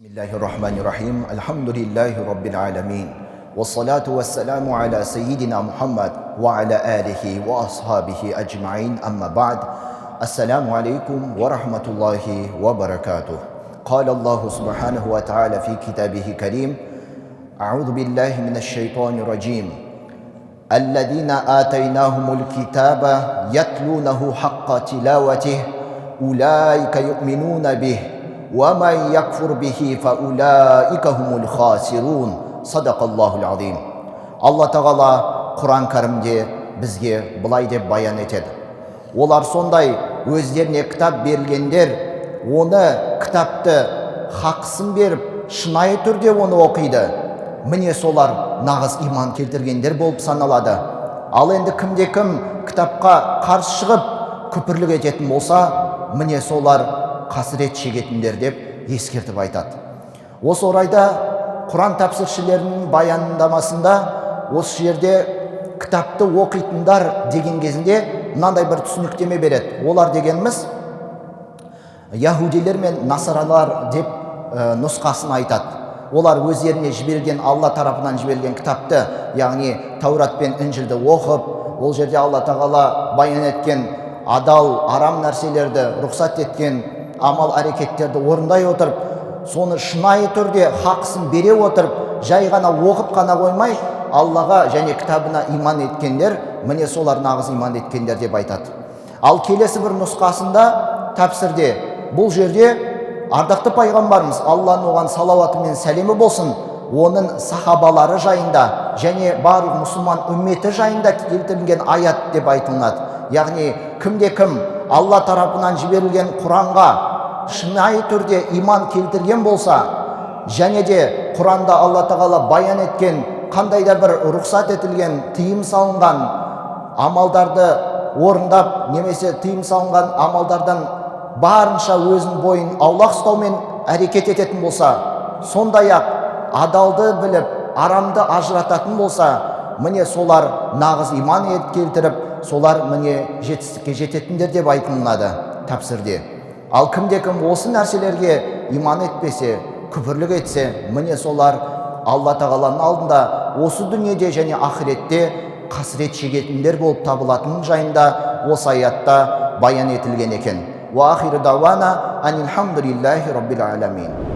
Bismillahirrahmanirrahim. Alhamdulillahi Rabbil alamin. Wassalatu wassalamu ala Sayyidina Muhammad wa ala alihi wa ashabihi ajma'in. Amma ba'd. Assalamu alaikum wa rahmatullahi wa barakatuh. Qala Allah subhanahu wa ta'ala fi kitabihi karim. A'udhu billahi minash shaitanir rajim. Alladhina ataynahumul kitaba yatlunahu haqqa tilawatih. Ulaika yu'minuna bih. وَمَنْ يَكْفُرْ بِهِ فَأُولَٰئِكَ هُمُ الْخَاسِرُونَ صدق الله العظيم. Алла тағала Құран кәрімде бізге былай деп баян етеді. Олар сондай өздеріне кітап берілгендер, оны кітапты хақысын беріп, шынайы түрде оны оқиды. Міне солар нағыз иман келтіргендер болып саналады. Ал енді кімде-кім кітапқа қарсы шығып, күпірлік ететін болса, міне солар қасірет шегетіндер деп ескертіп айтады. Осы орайда Құран тәпсіршілерінің баяндамасында осы жерде кітапты оқитындар деген кезінде мынандай бір түсініктеме береді. Олар дегеніміз яһудилер мен насаралар деп нұсқасын айтады. Олар өздеріне жіберген, Алла тарапынан жіберген кітапты, яғни Таурат пен Инжилді оқып, ол жерде Алла тағала баян еткен адал, арам нәрселерді рұқсат еткен амал әрекеттерді орындай отырып, соны шынайы түрде хақысын бере отырып, жай ғана оқып қана қоймай, Аллаға және кітабына иман еткендер, міне солар нағыз иман еткендер деп айтады. Ал келесі бір нұсқасында тәпсірде бұл жерде ардақты пайғамбарымыз, Алланың оған салауаты мен сәлемі болсын, оның сахабалары жайында және барлық мұсылман үмметі жайында келтірілген аят деп айтылады. Яғни кімде-кім Алла тарапынан жіберілген Құранға шынайы түрде иман келтірген болса, және де Құранда Алла тағала баян еткен қандай да бір рұқсат етілген, тыйым салынған амалдарды орындап, немесе тыйым салынған амалдардан барынша өзінің бойын аулақ ұстаумен әрекет ететін болса, сондай-ақ адалды біліп, арамды ажырататын болса, міне солар нағыз иман келтіріп, солар міне жетістікке жететіндер деп айтылады тәпсірде. Ал кімде-кім осы нәрселерге иман етпесе, күпірлік етсе, міне солар Алла тағаланың алдында осы дүниеде және ақиретте қасірет шегетіндер болып табылатының жайында осы аятта баян етілген екен. Ва ахиру дауана анил хамдулиллахи раббил аламин.